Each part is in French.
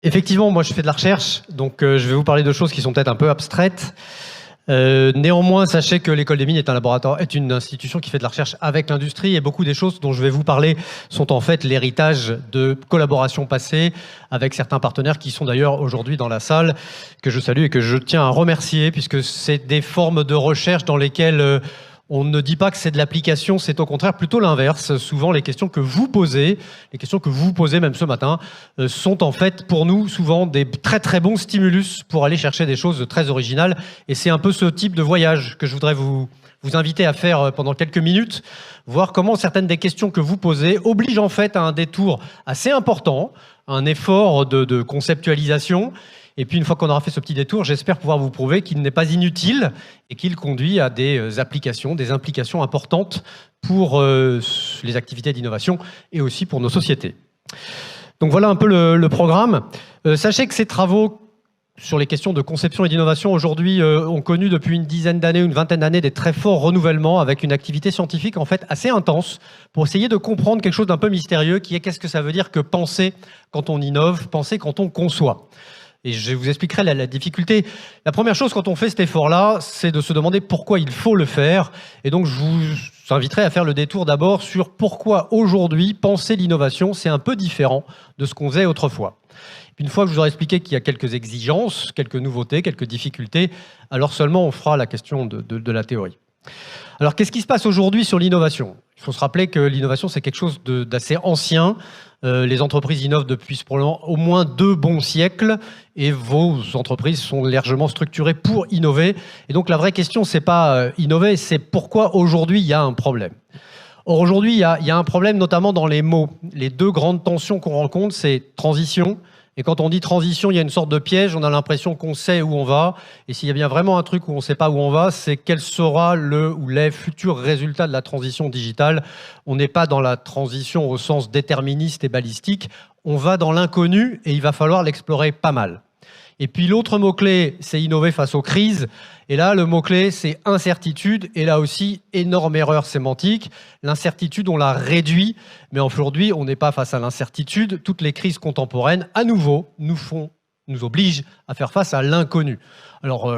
Effectivement, moi je fais de la recherche, donc je vais vous parler de choses qui sont peut-être un peu abstraites. Néanmoins, sachez que l'École des Mines est un laboratoire, est une institution qui fait de la recherche avec l'industrie, et beaucoup des choses dont je vais vous parler sont en fait l'héritage de collaborations passées avec certains partenaires qui sont d'ailleurs aujourd'hui dans la salle, que je salue et que je tiens à remercier, puisque c'est des formes de recherche dans lesquelles on ne dit pas que c'est de l'application, c'est au contraire plutôt l'inverse. Souvent, les questions que vous posez même ce matin, sont en fait pour nous souvent des très très bons stimulus pour aller chercher des choses très originales. Et c'est un peu ce type de voyage que je voudrais vous inviter à faire pendant quelques minutes, voir comment certaines des questions que vous posez obligent en fait à un détour assez important, un effort de conceptualisation. Et puis une fois qu'on aura fait ce petit détour, j'espère pouvoir vous prouver qu'il n'est pas inutile et qu'il conduit à des applications, des implications importantes pour les activités d'innovation et aussi pour nos sociétés. Donc voilà un peu le programme. Sachez que ces travaux sur les questions de conception et d'innovation aujourd'hui ont connu depuis une dizaine d'années, une vingtaine d'années des très forts renouvellements avec une activité scientifique en fait assez intense pour essayer de comprendre quelque chose d'un peu mystérieux qui est qu'est-ce que ça veut dire que penser quand on innove, penser quand on conçoit. Et je vous expliquerai la difficulté. La première chose quand on fait cet effort-là, c'est de se demander pourquoi il faut le faire. Et donc, je vous inviterai à faire le détour d'abord sur pourquoi aujourd'hui, penser l'innovation, c'est un peu différent de ce qu'on faisait autrefois. Puis une fois que je vous aurai expliqué qu'il y a quelques exigences, quelques nouveautés, quelques difficultés, alors seulement on fera la question de la théorie. Alors, qu'est-ce qui se passe aujourd'hui sur l'innovation ? Il faut se rappeler que l'innovation, c'est quelque chose d'assez ancien. Les entreprises innovent depuis probablement au moins 2 bons siècles et vos entreprises sont largement structurées pour innover. Et donc, la vraie question, c'est pas innover, c'est pourquoi aujourd'hui il y a un problème. Or, aujourd'hui, il y a un problème notamment dans les mots. Les 2 grandes tensions qu'on rencontre, c'est transition. Et quand on dit transition, il y a une sorte de piège, on a l'impression qu'on sait où on va. Et s'il y a bien vraiment un truc où on ne sait pas où on va, c'est quel sera le ou les futurs résultats de la transition digitale. On n'est pas dans la transition au sens déterministe et balistique, on va dans l'inconnu et il va falloir l'explorer pas mal. Et puis l'autre mot-clé, c'est innover face aux crises. Et là, le mot-clé, c'est incertitude. Et là aussi, énorme erreur sémantique. L'incertitude, on la réduit. Mais aujourd'hui, on n'est pas face à l'incertitude. Toutes les crises contemporaines, à nouveau, nous obligent à faire face à l'inconnu. Alors,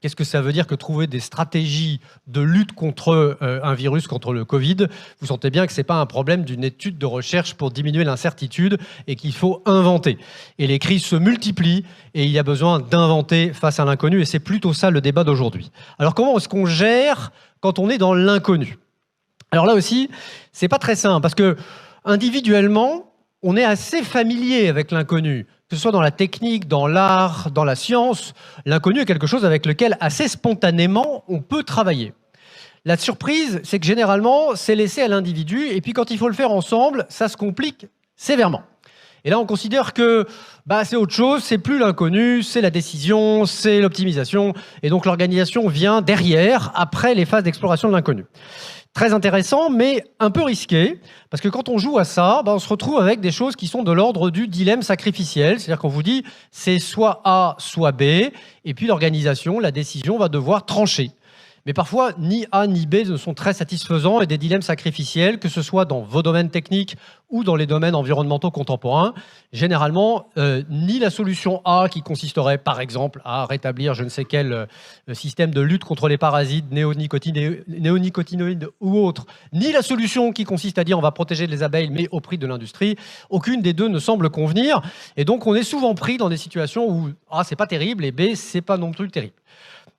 qu'est-ce que ça veut dire que trouver des stratégies de lutte contre un virus, contre le Covid? Vous sentez bien que ce n'est pas un problème d'une étude de recherche pour diminuer l'incertitude et qu'il faut inventer. Et les crises se multiplient et il y a besoin d'inventer face à l'inconnu. Et c'est plutôt ça le débat d'aujourd'hui. Alors comment est-ce qu'on gère quand on est dans l'inconnu? Alors là aussi, c'est pas très simple parce que individuellement, on est assez familier avec l'inconnu. Que ce soit dans la technique, dans l'art, dans la science, l'inconnu est quelque chose avec lequel, assez spontanément, on peut travailler. La surprise, c'est que généralement, c'est laissé à l'individu, et puis quand il faut le faire ensemble, ça se complique sévèrement. Et là, on considère que c'est autre chose, c'est plus l'inconnu, c'est la décision, c'est l'optimisation, et donc l'organisation vient derrière, après les phases d'exploration de l'inconnu. Très intéressant, mais un peu risqué, parce que quand on joue à ça, on se retrouve avec des choses qui sont de l'ordre du dilemme sacrificiel, c'est-à-dire qu'on vous dit c'est soit A, soit B, et puis l'organisation, la décision va devoir trancher. Mais parfois, ni A ni B ne sont très satisfaisants et des dilemmes sacrificiels, que ce soit dans vos domaines techniques ou dans les domaines environnementaux contemporains. Généralement, ni la solution A qui consisterait par exemple à rétablir je ne sais quel système de lutte contre les parasites, néonicotinoïdes ou autres, ni la solution qui consiste à dire on va protéger les abeilles mais au prix de l'industrie, aucune des deux ne semble convenir. Et donc on est souvent pris dans des situations où A c'est pas terrible et B c'est pas non plus terrible.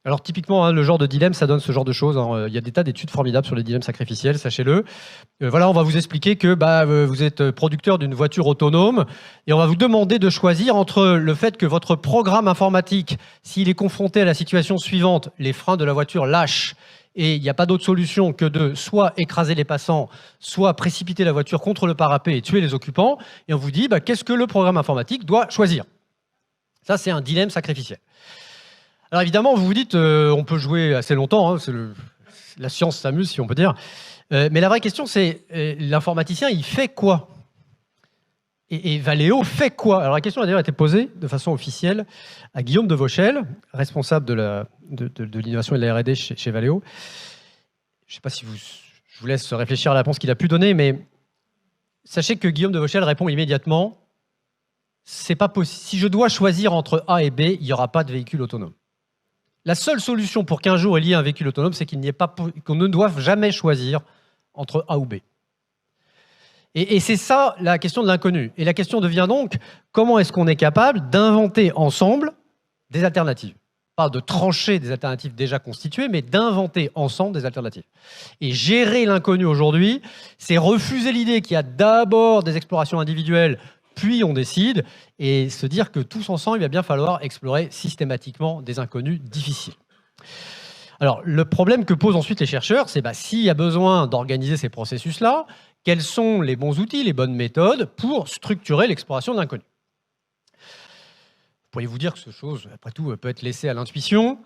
Alors typiquement, le genre de dilemme, ça donne ce genre de choses. Il y a des tas d'études formidables sur les dilemmes sacrificiels, sachez-le. Voilà, on va vous expliquer que vous êtes producteur d'une voiture autonome et on va vous demander de choisir entre le fait que votre programme informatique, s'il est confronté à la situation suivante, les freins de la voiture lâchent et il n'y a pas d'autre solution que de soit écraser les passants, soit précipiter la voiture contre le parapet et tuer les occupants. Et on vous dit, qu'est-ce que le programme informatique doit choisir? Ça, c'est un dilemme sacrificiel. Alors évidemment, vous vous dites, on peut jouer assez longtemps, la science s'amuse si on peut dire, mais la vraie question c'est, l'informaticien il fait quoi? Et Valeo fait quoi? Alors la question a d'ailleurs été posée de façon officielle à Guillaume de Vauchel, responsable de l'innovation et de la R&D chez Valeo. Je ne sais pas si je vous laisse réfléchir à la réponse qu'il a pu donner, mais sachez que Guillaume de Vauchel répond immédiatement, c'est pas possible. Si je dois choisir entre A et B, il n'y aura pas de véhicule autonome. La seule solution pour qu'un jour il y ait un véhicule autonome, c'est qu'on ne doive jamais choisir entre A ou B. Et c'est ça la question de l'inconnu. Et la question devient donc, comment est-ce qu'on est capable d'inventer ensemble des alternatives? Pas de trancher des alternatives déjà constituées, mais d'inventer ensemble des alternatives. Et gérer l'inconnu aujourd'hui, c'est refuser l'idée qu'il y a d'abord des explorations individuelles, puis on décide, et se dire que tous ensemble, il va bien falloir explorer systématiquement des inconnus difficiles. Alors, le problème que posent ensuite les chercheurs, c'est s'il y a besoin d'organiser ces processus-là, quels sont les bons outils, les bonnes méthodes pour structurer l'exploration de l'inconnu? Pourriez-vous dire que cette chose, après tout, peut être laissée à l'intuition?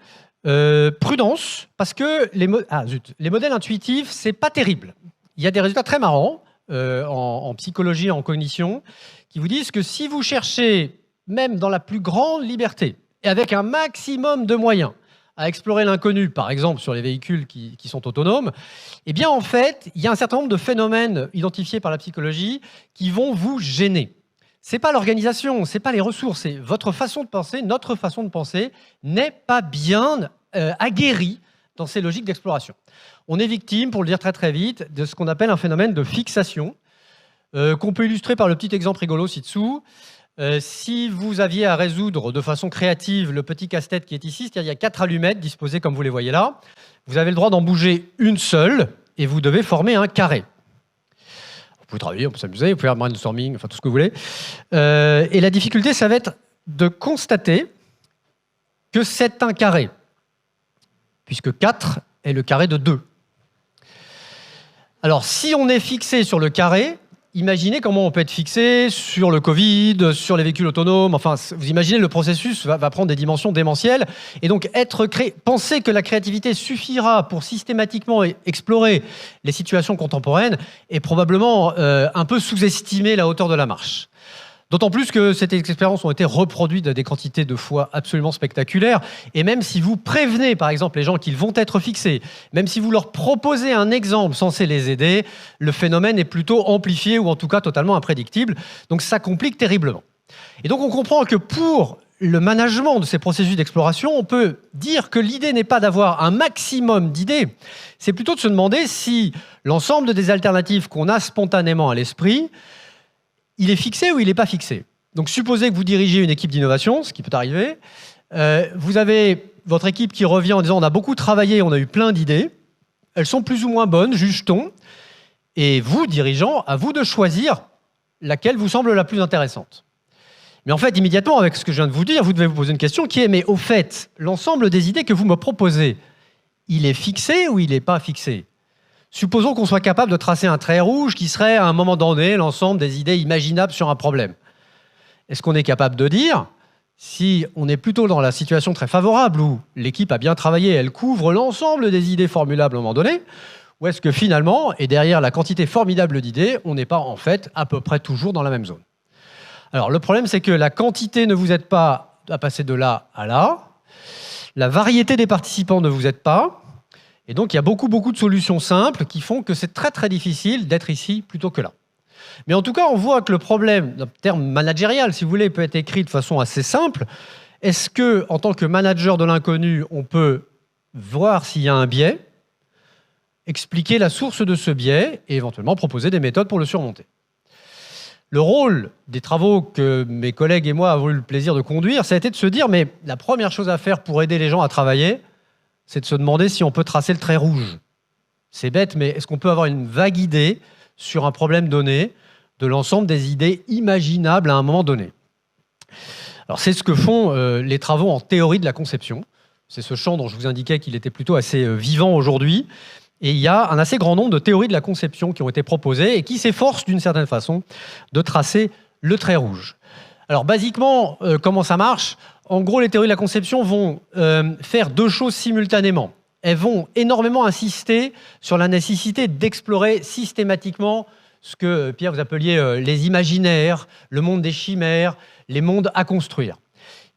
Prudence, parce que les modèles intuitifs, c'est pas terrible. Il y a des résultats très marrants en psychologie, en cognition, qui vous disent que si vous cherchez, même dans la plus grande liberté, et avec un maximum de moyens, à explorer l'inconnu, par exemple sur les véhicules qui sont autonomes, eh bien en fait, il y a un certain nombre de phénomènes identifiés par la psychologie qui vont vous gêner. C'est pas l'organisation, c'est pas les ressources, c'est votre façon de penser, notre façon de penser n'est pas bien aguerrie dans ces logiques d'exploration. On est victime, pour le dire très très vite, de ce qu'on appelle un phénomène de fixation, qu'on peut illustrer par le petit exemple rigolo ci-dessous. Si vous aviez à résoudre de façon créative le petit casse-tête qui est ici, c'est-à-dire il y a 4 allumettes disposées comme vous les voyez là, vous avez le droit d'en bouger une seule et vous devez former un carré. Vous pouvez travailler, on peut s'amuser, vous pouvez faire brainstorming, enfin tout ce que vous voulez. Et la difficulté, ça va être de constater que c'est un carré, puisque 4 est le carré de 2. Alors, si on est fixé sur le carré, imaginez comment on peut être fixé sur le Covid, sur les véhicules autonomes. Enfin, vous imaginez, le processus va prendre des dimensions démentielles. Et donc, penser que la créativité suffira pour systématiquement explorer les situations contemporaines est probablement un peu sous-estimer la hauteur de la marche. D'autant plus que ces expériences ont été reproduites à des quantités de fois absolument spectaculaires. Et même si vous prévenez, par exemple, les gens qu'ils vont être fixés, même si vous leur proposez un exemple censé les aider, le phénomène est plutôt amplifié ou en tout cas totalement imprédictible. Donc ça complique terriblement. Et donc on comprend que pour le management de ces processus d'exploration, on peut dire que l'idée n'est pas d'avoir un maximum d'idées, c'est plutôt de se demander si l'ensemble des alternatives qu'on a spontanément à l'esprit, il est fixé ou il n'est pas fixé. Donc supposez que vous dirigez une équipe d'innovation, ce qui peut arriver, vous avez votre équipe qui revient en disant on a beaucoup travaillé, on a eu plein d'idées, elles sont plus ou moins bonnes, juge-t-on, et vous, dirigeants, à vous de choisir laquelle vous semble la plus intéressante. Mais en fait, immédiatement, avec ce que je viens de vous dire, vous devez vous poser une question qui est, mais au fait, l'ensemble des idées que vous me proposez, il est fixé ou il n'est pas fixé ? Supposons qu'on soit capable de tracer un trait rouge qui serait à un moment donné l'ensemble des idées imaginables sur un problème. Est-ce qu'on est capable de dire, si on est plutôt dans la situation très favorable où l'équipe a bien travaillé, elle couvre l'ensemble des idées formulables à un moment donné, ou est-ce que finalement, et derrière la quantité formidable d'idées, on n'est pas en fait à peu près toujours dans la même zone? Alors le problème, c'est que la quantité ne vous aide pas à passer de là à là, la variété des participants ne vous aide pas, et donc, il y a beaucoup de solutions simples qui font que c'est très, très difficile d'être ici plutôt que là. Mais en tout cas, on voit que le problème, en termes managérial, si vous voulez, peut être écrit de façon assez simple. Est-ce que, en tant que manager de l'inconnu, on peut voir s'il y a un biais, expliquer la source de ce biais et éventuellement proposer des méthodes pour le surmonter? Le rôle des travaux que mes collègues et moi avons eu le plaisir de conduire, ça a été de se dire, mais la première chose à faire pour aider les gens à travailler, c'est de se demander si on peut tracer le trait rouge. C'est bête, mais est-ce qu'on peut avoir une vague idée sur un problème donné de l'ensemble des idées imaginables à un moment donné? Alors c'est ce que font les travaux en théorie de la conception. C'est ce champ dont je vous indiquais qu'il était plutôt assez vivant aujourd'hui. Et il y a un assez grand nombre de théories de la conception qui ont été proposées et qui s'efforcent d'une certaine façon de tracer le trait rouge. Alors basiquement, comment ça marche ? En gros, les théories de la conception vont faire deux choses simultanément. Elles vont énormément insister sur la nécessité d'explorer systématiquement ce que, Pierre, vous appeliez les imaginaires, le monde des chimères, les mondes à construire.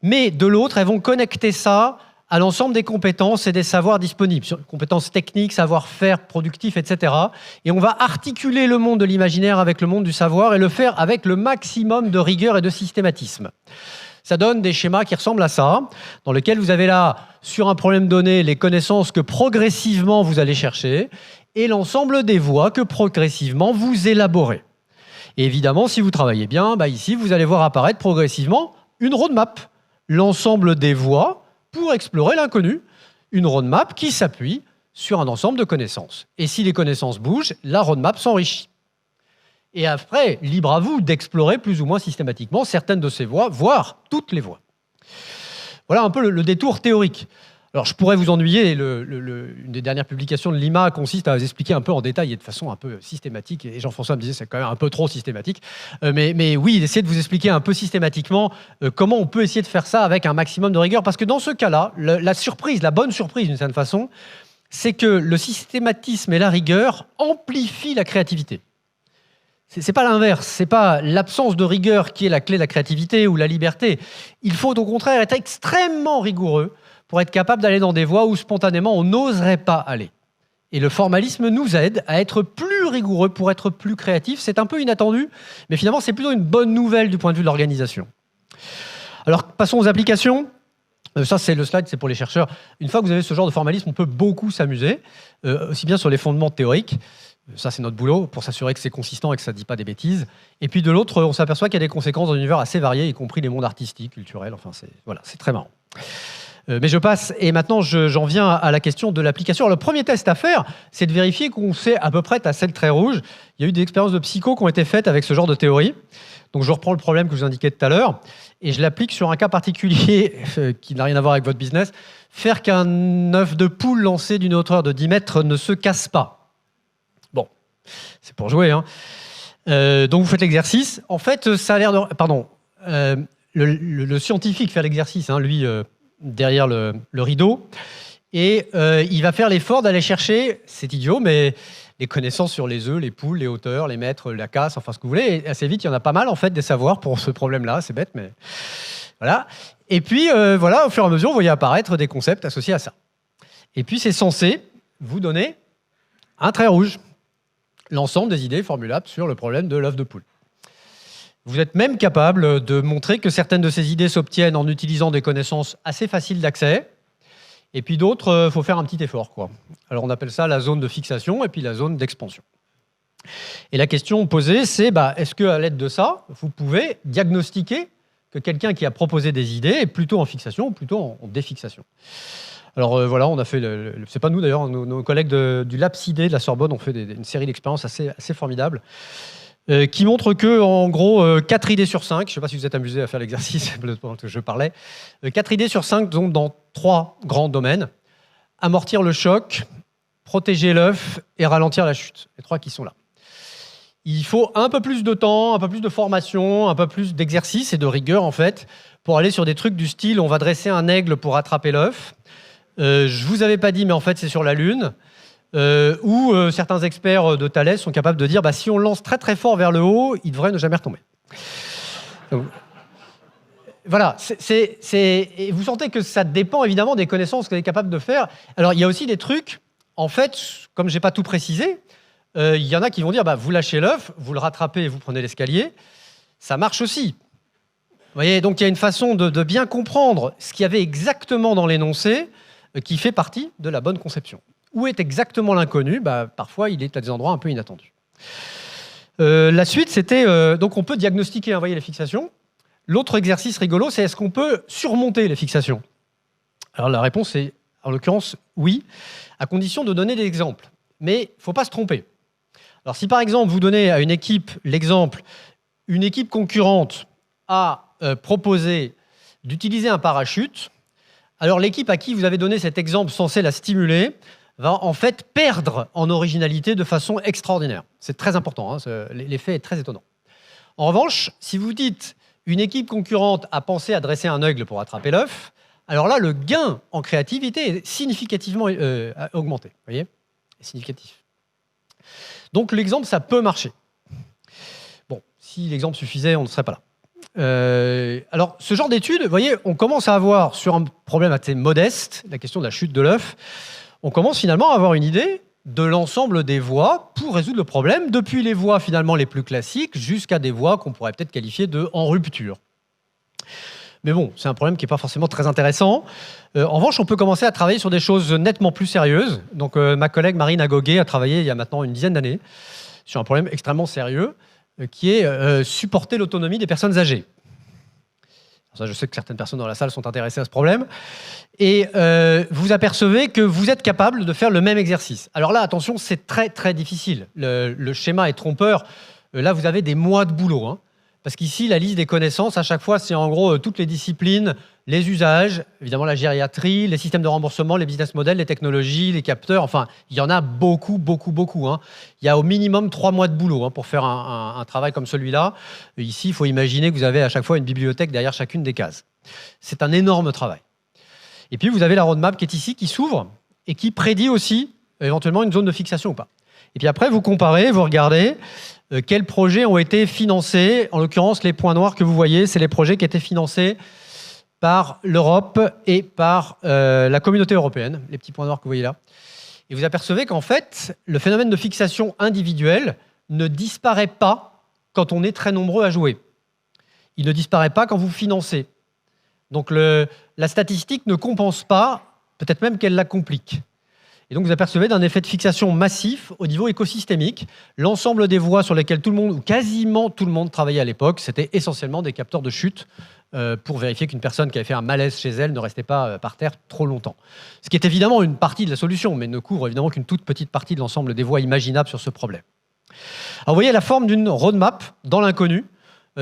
Mais de l'autre, elles vont connecter ça à l'ensemble des compétences et des savoirs disponibles, compétences techniques, savoir-faire, productifs, etc. Et on va articuler le monde de l'imaginaire avec le monde du savoir et le faire avec le maximum de rigueur et de systématisme. Ça donne des schémas qui ressemblent à ça, dans lesquels vous avez là, sur un problème donné, les connaissances que progressivement vous allez chercher et l'ensemble des voies que progressivement vous élaborez. Et évidemment, si vous travaillez bien, ici, vous allez voir apparaître progressivement une roadmap, l'ensemble des voies pour explorer l'inconnu. Une roadmap qui s'appuie sur un ensemble de connaissances. Et si les connaissances bougent, la roadmap s'enrichit. Et après, libre à vous d'explorer plus ou moins systématiquement certaines de ces voies, voire toutes les voies. Voilà un peu le détour théorique. Alors, je pourrais vous ennuyer. Une des dernières publications de l'IMA consiste à vous expliquer un peu en détail et de façon un peu systématique. Et Jean-François me disait que c'est quand même un peu trop systématique. Mais oui, essayer de vous expliquer un peu systématiquement comment on peut essayer de faire ça avec un maximum de rigueur. Parce que dans ce cas-là, la surprise, la bonne surprise d'une certaine façon, c'est que le systématisme et la rigueur amplifient la créativité. C'est pas l'inverse, c'est pas l'absence de rigueur qui est la clé de la créativité ou la liberté. Il faut au contraire être extrêmement rigoureux pour être capable d'aller dans des voies où spontanément on n'oserait pas aller. Et le formalisme nous aide à être plus rigoureux pour être plus créatif. C'est un peu inattendu, mais finalement c'est plutôt une bonne nouvelle du point de vue de l'organisation. Alors passons aux applications. Ça, c'est le slide, c'est pour les chercheurs. Une fois que vous avez ce genre de formalisme, on peut beaucoup s'amuser, aussi bien sur les fondements théoriques. Ça, c'est notre boulot, pour s'assurer que c'est consistant et que ça ne dit pas des bêtises. Et puis de l'autre, on s'aperçoit qu'il y a des conséquences dans un univers assez varié, y compris les mondes artistiques, culturels. Enfin, c'est très marrant. Mais je passe, et maintenant j'en viens à la question de l'application. Alors, le premier test à faire, c'est de vérifier qu'on sait à peu près tasser le trait rouge. Il y a eu des expériences de psycho qui ont été faites avec ce genre de théorie. Donc je reprends le problème que je vous indiquais tout à l'heure, et je l'applique sur un cas particulier qui n'a rien à voir avec votre business. Faire qu'un œuf de poule lancé d'une hauteur de 10 mètres ne se casse pas. Bon, c'est pour jouer, hein. Donc vous faites l'exercice. En fait, ça a l'air de... Pardon. Le scientifique fait l'exercice, hein, lui, derrière le rideau. Et il va faire l'effort d'aller chercher, c'est idiot, mais les connaissances sur les œufs, les poules, les hauteurs, les mètres, la casse, enfin ce que vous voulez. Et assez vite, il y en a pas mal, en fait, des savoirs pour ce problème-là. C'est bête, mais voilà. Et puis, voilà, au fur et à mesure, vous voyez apparaître des concepts associés à ça. Et puis, c'est censé vous donner un trait rouge. L'ensemble des idées formulables sur le problème de l'œuf de poule. Vous êtes même capable de montrer que certaines de ces idées s'obtiennent en utilisant des connaissances assez faciles d'accès, et puis d'autres, il faut faire un petit effort, quoi. Alors on appelle ça la zone de fixation et puis la zone d'expansion. Et la question posée, c'est est-ce qu'à l'aide de ça, vous pouvez diagnostiquer que quelqu'un qui a proposé des idées est plutôt en fixation ou plutôt en défixation? Alors voilà, on a fait, c'est pas nous d'ailleurs, nos collègues du LabCID de la Sorbonne ont fait une série d'expériences assez formidables qui montrent que, en gros, 4 idées sur 5, je ne sais pas si vous êtes amusés à faire l'exercice pendant que je parlais, 4 idées sur 5 sont dans 3 grands domaines: amortir le choc, protéger l'œuf et ralentir la chute. Les 3 qui sont là. Il faut un peu plus de temps, un peu plus de formation, un peu plus d'exercice et de rigueur, en fait, pour aller sur des trucs du style on va dresser un aigle pour attraper l'œuf. Je vous avais pas dit, mais en fait, c'est sur la Lune. Où certains experts de Thales sont capables de dire si on lance très très fort vers le haut, il devrait ne jamais retomber. Donc, voilà, et vous sentez que ça dépend évidemment des connaissances que vous êtes capable de faire. Alors, il y a aussi des trucs, en fait, comme je n'ai pas tout précisé, il y en a qui vont dire vous lâchez l'œuf, vous le rattrapez et vous prenez l'escalier. Ça marche aussi. Vous voyez, donc il y a une façon de bien comprendre ce qu'il y avait exactement dans l'énoncé qui fait partie de la bonne conception. Où est exactement l'inconnu? Parfois, il est à des endroits un peu inattendus. La suite, c'était... donc, on peut diagnostiquer, voyez, les fixations. L'autre exercice rigolo, c'est est-ce qu'on peut surmonter les fixations? Alors, la réponse est, en l'occurrence, oui, à condition de donner des exemples. Mais il ne faut pas se tromper. Alors, si, par exemple, vous donnez à une équipe l'exemple, une équipe concurrente a proposé d'utiliser un parachute, alors l'équipe à qui vous avez donné cet exemple censé la stimuler va en fait perdre en originalité de façon extraordinaire. C'est très important, hein, l'effet est très étonnant. En revanche, si vous dites une équipe concurrente a pensé à dresser un aigle pour attraper l'œuf, alors là, le gain en créativité est significativement augmenté. Vous voyez ? Significatif. Donc l'exemple, ça peut marcher. Bon, si l'exemple suffisait, on ne serait pas là. Alors, ce genre d'études, vous voyez, on commence à avoir, sur un problème assez modeste, la question de la chute de l'œuf, on commence finalement à avoir une idée de l'ensemble des voies pour résoudre le problème, depuis les voies finalement les plus classiques jusqu'à des voies qu'on pourrait peut-être qualifier de en rupture. Mais bon, c'est un problème qui n'est pas forcément très intéressant. En revanche, on peut commencer à travailler sur des choses nettement plus sérieuses. Donc, ma collègue Marine Agoguet a travaillé il y a maintenant une dizaine d'années sur un problème extrêmement sérieux qui est supporter l'autonomie des personnes âgées. Alors ça, je sais que certaines personnes dans la salle sont intéressées à ce problème. Et vous apercevez que vous êtes capable de faire le même exercice. Alors là, attention, c'est très, très difficile. Le schéma est trompeur. Là, vous avez des mois de boulot, hein. Parce qu'ici, la liste des connaissances, à chaque fois, c'est en gros toutes les disciplines, les usages, évidemment la gériatrie, les systèmes de remboursement, les business models, les technologies, les capteurs. Enfin, il y en a beaucoup, beaucoup, beaucoup, hein. Il y a au minimum 3 mois de boulot, hein, pour faire un travail comme celui-là. Ici, il faut imaginer que vous avez à chaque fois une bibliothèque derrière chacune des cases. C'est un énorme travail. Et puis, vous avez la roadmap qui est ici, qui s'ouvre et qui prédit aussi éventuellement une zone de fixation ou pas. Et puis après, vous comparez, vous regardez quels projets ont été financés. En l'occurrence, les points noirs que vous voyez, c'est les projets qui étaient financés par l'Europe et par la communauté européenne, les petits points noirs que vous voyez là. Et vous apercevez qu'en fait, le phénomène de fixation individuelle ne disparaît pas quand on est très nombreux à jouer. Il ne disparaît pas quand vous financez. Donc la statistique ne compense pas, peut-être même qu'elle la complique. Et donc vous apercevez d'un effet de fixation massif au niveau écosystémique. L'ensemble des voies sur lesquelles tout le monde, ou quasiment tout le monde travaillait à l'époque, c'était essentiellement des capteurs de chute pour vérifier qu'une personne qui avait fait un malaise chez elle ne restait pas par terre trop longtemps. Ce qui est évidemment une partie de la solution, mais ne couvre évidemment qu'une toute petite partie de l'ensemble des voies imaginables sur ce problème. Alors vous voyez la forme d'une roadmap dans l'inconnu,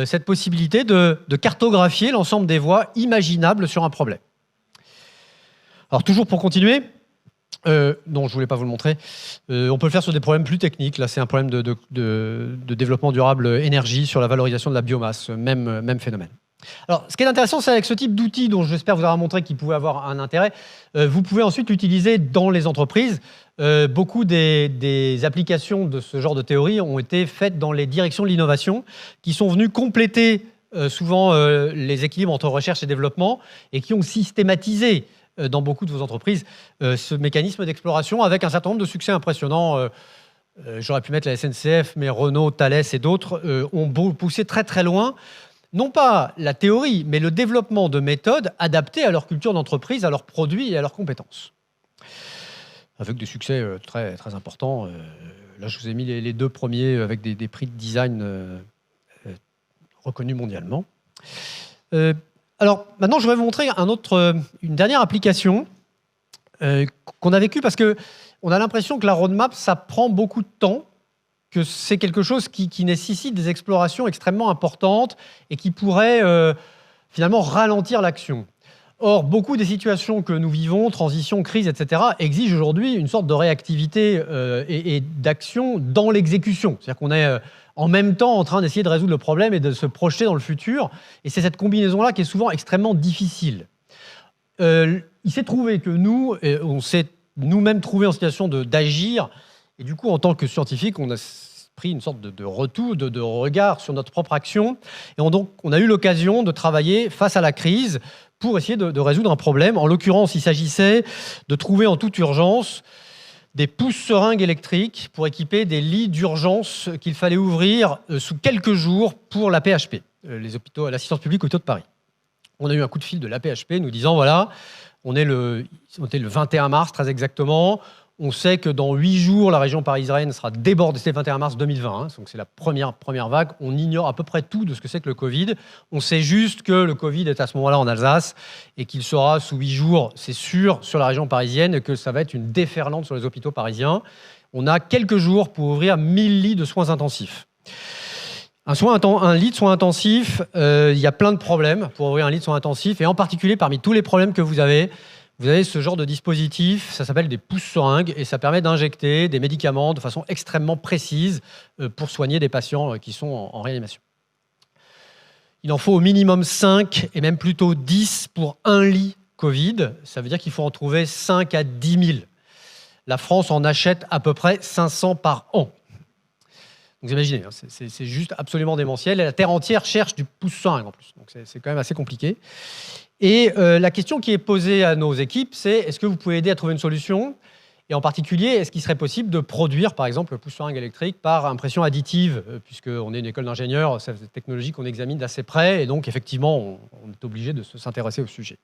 cette possibilité de cartographier l'ensemble des voies imaginables sur un problème. Alors toujours pour continuer, non, je voulais pas vous le montrer. On peut le faire sur des problèmes plus techniques. Là, c'est un problème de développement durable énergie sur la valorisation de la biomasse. Même phénomène. Alors, ce qui est intéressant, c'est avec ce type d'outil dont j'espère vous avoir montré qu'il pouvait avoir un intérêt, vous pouvez ensuite l'utiliser dans les entreprises. Beaucoup des applications de ce genre de théorie ont été faites dans les directions de l'innovation qui sont venues compléter souvent les équilibres entre recherche et développement et qui ont systématisé dans beaucoup de vos entreprises ce mécanisme d'exploration avec un certain nombre de succès impressionnants. J'aurais pu mettre la SNCF, mais Renault, Thales et d'autres ont poussé très très loin, non pas la théorie, mais le développement de méthodes adaptées à leur culture d'entreprise, à leurs produits et à leurs compétences. Avec des succès très, très importants. Là, je vous ai mis les 2 premiers avec des prix de design reconnus mondialement. Alors, maintenant, je vais vous montrer une dernière application qu'on a vécue parce qu'on a l'impression que la roadmap, ça prend beaucoup de temps, que c'est quelque chose qui nécessite des explorations extrêmement importantes et qui pourrait finalement ralentir l'action. Or, beaucoup des situations que nous vivons, transition, crise, etc., exigent aujourd'hui une sorte de réactivité et d'action dans l'exécution. C'est-à-dire qu'on est en même temps en train d'essayer de résoudre le problème et de se projeter dans le futur. Et c'est cette combinaison-là qui est souvent extrêmement difficile. Il s'est trouvé que nous, on s'est nous-mêmes trouvés en situation d'agir. Et du coup, en tant que scientifique, on a pris une sorte de retour, de regard sur notre propre action. Et donc, on a eu l'occasion de travailler face à la crise pour essayer de résoudre un problème. En l'occurrence, il s'agissait de trouver en toute urgence des pousse-seringues électriques pour équiper des lits d'urgence qu'il fallait ouvrir sous quelques jours pour l'AP-HP, les hôpitaux, l'assistance publique aux hôpitaux de Paris. On a eu un coup de fil de l'AP-HP nous disant, voilà, on était le 21 mars très exactement, on sait que dans 8 jours, la région parisienne sera débordée, c'est le 21 mars 2020, hein, donc c'est la première vague. On ignore à peu près tout de ce que c'est que le Covid. On sait juste que le Covid est à ce moment-là en Alsace et qu'il sera sous 8 jours, c'est sûr, sur la région parisienne et que ça va être une déferlante sur les hôpitaux parisiens. On a quelques jours pour ouvrir 1000 lits de soins intensifs. Un lit de soins intensifs, il y a plein de problèmes pour ouvrir un lit de soins intensifs et en particulier parmi tous les problèmes que vous avez ce genre de dispositif, ça s'appelle des pousse-seringues et ça permet d'injecter des médicaments de façon extrêmement précise pour soigner des patients qui sont en réanimation. Il en faut au minimum 5 et même plutôt 10 pour un lit Covid. Ça veut dire qu'il faut en trouver 5 à 10 000. La France en achète à peu près 500 par an. vous imaginez, hein, c'est juste absolument démentiel. Et la Terre entière cherche du pouce 5 en plus. Donc c'est quand même assez compliqué. Et la question qui est posée à nos équipes, c'est est-ce que vous pouvez aider à trouver une solution? Et en particulier, est-ce qu'il serait possible de produire, par exemple, le pouce seringue électrique par impression additive, puisqu'on est une école d'ingénieurs, c'est une technologie qu'on examine d'assez près, et donc effectivement, on est obligé de s'intéresser au sujet.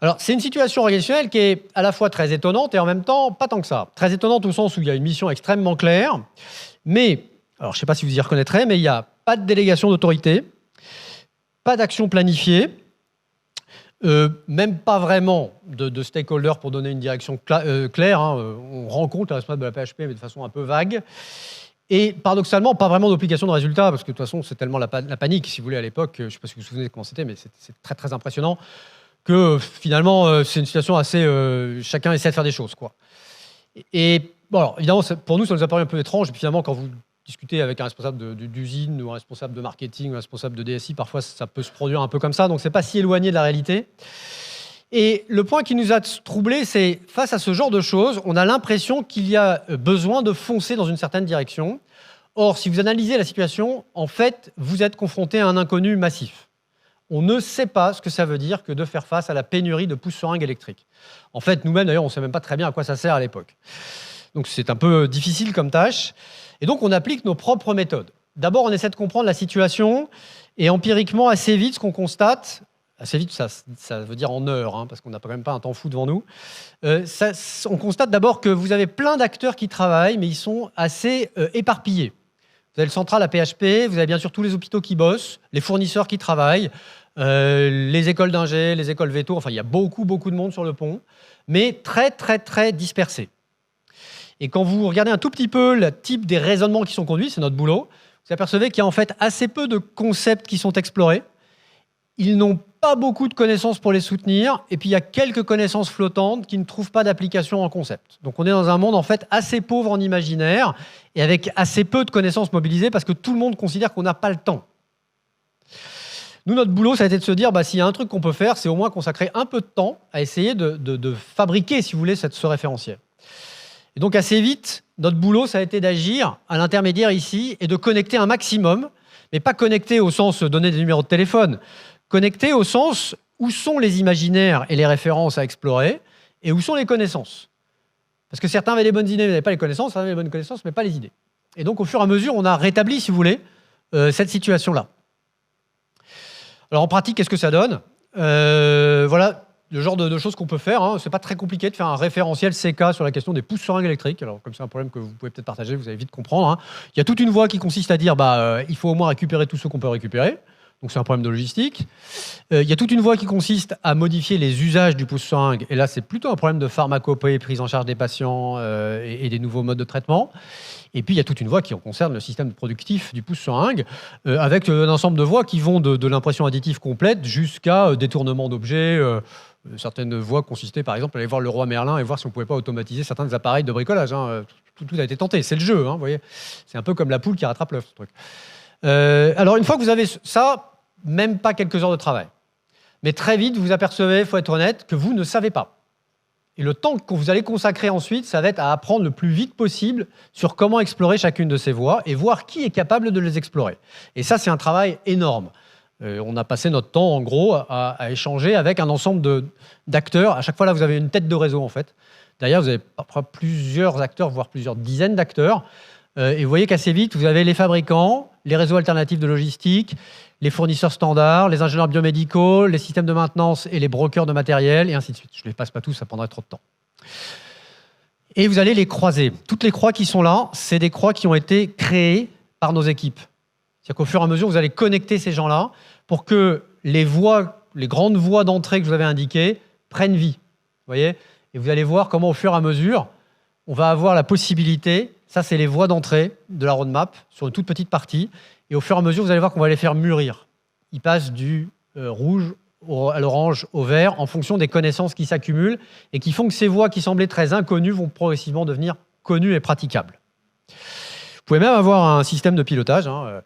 Alors, c'est une situation organisationnelle qui est à la fois très étonnante et en même temps pas tant que ça. Très étonnante au sens où il y a une mission extrêmement claire, mais, alors je ne sais pas si vous y reconnaîtrez, mais il n'y a pas de délégation d'autorité, pas d'action planifiée, même pas vraiment de stakeholders pour donner une direction claire. Hein. On rencontre les responsables de la PHP, mais de façon un peu vague. Et paradoxalement, pas vraiment d'obligation de résultat, parce que de toute façon, c'est tellement la panique, si vous voulez, à l'époque. Je ne sais pas si vous vous souvenez comment c'était, mais c'est très, très impressionnant, que finalement, c'est une situation assez... chacun essaie de faire des choses, quoi. Et bon, alors, évidemment, pour nous, ça nous a paru un peu étrange. Et puis finalement, quand vous discuter avec un responsable d'usine ou un responsable de marketing ou un responsable de DSI, parfois ça peut se produire un peu comme ça, donc c'est pas si éloigné de la réalité. Et le point qui nous a troublés, c'est face à ce genre de choses, on a l'impression qu'il y a besoin de foncer dans une certaine direction. Or, si vous analysez la situation, en fait, vous êtes confronté à un inconnu massif. On ne sait pas ce que ça veut dire que de faire face à la pénurie de pouces seringues électriques. En fait, nous-mêmes, d'ailleurs, on ne sait même pas très bien à quoi ça sert à l'époque. Donc c'est un peu difficile comme tâche. Et donc, on applique nos propres méthodes. D'abord, on essaie de comprendre la situation et empiriquement, assez vite, ce qu'on constate, assez vite, ça veut dire en heures, hein, parce qu'on n'a quand même pas un temps fou devant nous, on constate d'abord que vous avez plein d'acteurs qui travaillent, mais ils sont assez éparpillés. Vous avez le central à PHP, vous avez bien sûr tous les hôpitaux qui bossent, les fournisseurs qui travaillent, les écoles d'ingé, les écoles veto, enfin, il y a beaucoup, beaucoup de monde sur le pont, mais très, très, très dispersé. Et quand vous regardez un tout petit peu le type des raisonnements qui sont conduits, c'est notre boulot, vous apercevez qu'il y a en fait assez peu de concepts qui sont explorés. Ils n'ont pas beaucoup de connaissances pour les soutenir, et puis il y a quelques connaissances flottantes qui ne trouvent pas d'application en concept. Donc on est dans un monde en fait assez pauvre en imaginaire, et avec assez peu de connaissances mobilisées, parce que tout le monde considère qu'on n'a pas le temps. Nous, notre boulot, ça a été de se dire, s'il y a un truc qu'on peut faire, c'est au moins consacrer un peu de temps à essayer de fabriquer, si vous voulez, ce référentiel. Et donc assez vite, notre boulot, ça a été d'agir à l'intermédiaire ici et de connecter un maximum, mais pas connecter au sens donner des numéros de téléphone, connecter au sens où sont les imaginaires et les références à explorer et où sont les connaissances. Parce que certains avaient des bonnes idées, mais n'avaient pas les connaissances, certains avaient les bonnes connaissances, mais pas les idées. Et donc au fur et à mesure, on a rétabli, si vous voulez, cette situation-là. Alors en pratique, qu'est-ce que ça donne? Voilà le genre de choses qu'on peut faire. Hein. C'est pas très compliqué de faire un référentiel CK sur la question des pouces seringues électriques. Alors, comme c'est un problème que vous pouvez peut-être partager, vous allez vite comprendre. Hein. Il y a toute une voie qui consiste à dire il faut au moins récupérer tout ce qu'on peut récupérer. Donc, c'est un problème de logistique. Il y a toute une voie qui consiste à modifier les usages du pouce seringue. Et là, c'est plutôt un problème de pharmacopée, prise en charge des patients et des nouveaux modes de traitement. Et puis, il y a toute une voie qui concerne le système productif du pouce seringue, avec un ensemble de voies qui vont de l'impression additive complète jusqu'à détournement d'objets. Certaines voies consistaient, par exemple, à aller voir le roi Merlin et voir si on ne pouvait pas automatiser certains appareils de bricolage. Hein. Tout a été tenté. C'est le jeu, hein, vous voyez. C'est un peu comme la poule qui rattrape l'œuf, ce truc. Alors, une fois que vous avez ça, même pas quelques heures de travail. Mais très vite, vous apercevez, il faut être honnête, que vous ne savez pas. Et le temps que vous allez consacrer ensuite, ça va être à apprendre le plus vite possible sur comment explorer chacune de ces voies et voir qui est capable de les explorer. Et ça, c'est un travail énorme. On a passé notre temps, en gros, à échanger avec un ensemble d'acteurs. À chaque fois, là, vous avez une tête de réseau, en fait. Derrière, vous avez plusieurs acteurs, voire plusieurs dizaines d'acteurs. Et vous voyez qu'assez vite, vous avez les fabricants, les réseaux alternatifs de logistique, les fournisseurs standards, les ingénieurs biomédicaux, les systèmes de maintenance et les brokers de matériel, et ainsi de suite. Je ne les passe pas tous, ça prendrait trop de temps. Et vous allez les croiser. Toutes les croix qui sont là, c'est des croix qui ont été créées par nos équipes. C'est-à-dire qu'au fur et à mesure, vous allez connecter ces gens-là pour que les grandes voies d'entrée que je vous avais indiquées prennent vie. Vous voyez ? Et vous allez voir comment, au fur et à mesure, on va avoir la possibilité, ça c'est les voies d'entrée de la roadmap, sur une toute petite partie, et au fur et à mesure, vous allez voir qu'on va les faire mûrir. Ils passent du rouge à l'orange au vert en fonction des connaissances qui s'accumulent et qui font que ces voies qui semblaient très inconnues vont progressivement devenir connues et praticables. Vous pouvez même avoir un système de pilotage. Hein.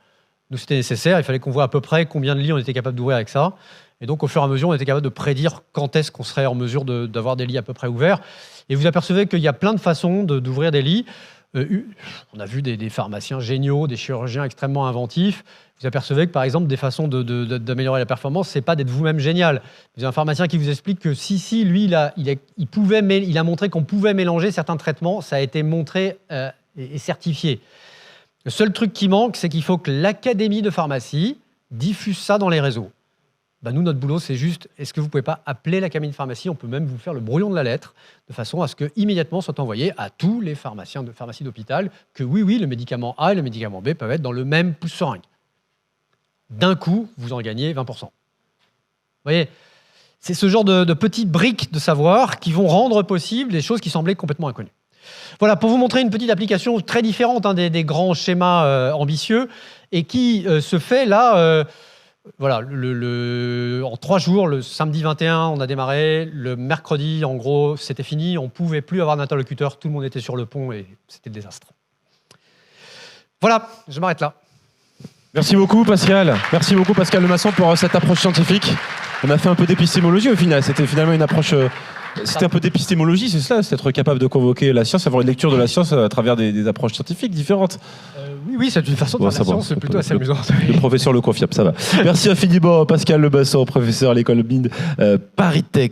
Nous, c'était nécessaire. Il fallait qu'on voit à peu près combien de lits on était capable d'ouvrir avec ça. Et donc, au fur et à mesure, on était capable de prédire quand est-ce qu'on serait en mesure d'avoir des lits à peu près ouverts. Et vous apercevez qu'il y a plein de façons d'ouvrir des lits. On a vu des pharmaciens géniaux, des chirurgiens extrêmement inventifs. Vous apercevez que, par exemple, des façons d'améliorer la performance, c'est pas d'être vous-même génial. Vous avez un pharmacien qui vous explique que lui, il a montré qu'on pouvait mélanger certains traitements. Ça a été montré et certifié. Le seul truc qui manque, c'est qu'il faut que l'Académie de pharmacie diffuse ça dans les réseaux. Nous, notre boulot, c'est juste, est-ce que vous ne pouvez pas appeler l'Académie de pharmacie? On peut même vous faire le brouillon de la lettre, de façon à ce que immédiatement soit envoyé à tous les pharmaciens de pharmacie d'hôpital que oui, le médicament A et le médicament B peuvent être dans le même pouce-seringue. D'un coup, vous en gagnez 20%. Vous voyez, c'est ce genre de petites briques de savoir qui vont rendre possible des choses qui semblaient complètement inconnues. Voilà, pour vous montrer une petite application très différente des grands schémas ambitieux et qui se fait là... Voilà, en 3 jours, le samedi 21, on a démarré. Le mercredi, en gros, c'était fini. On ne pouvait plus avoir d'interlocuteur. Tout le monde était sur le pont et c'était le désastre. Voilà, je m'arrête là. Merci beaucoup, Pascal. Merci beaucoup, Pascal Lemasson, pour cette approche scientifique. On a fait un peu d'épistémologie au final. C'était finalement une approche... C'était un peu d'épistémologie, c'est ça? C'est être capable de convoquer la science, avoir une lecture de la science à travers des approches scientifiques différentes. Oui, c'est une façon de faire la science, c'est plutôt assez amusant. Le professeur le confirme, ça va. Merci infiniment, Pascal Lemasson, professeur à l'école Mines Paris Tech.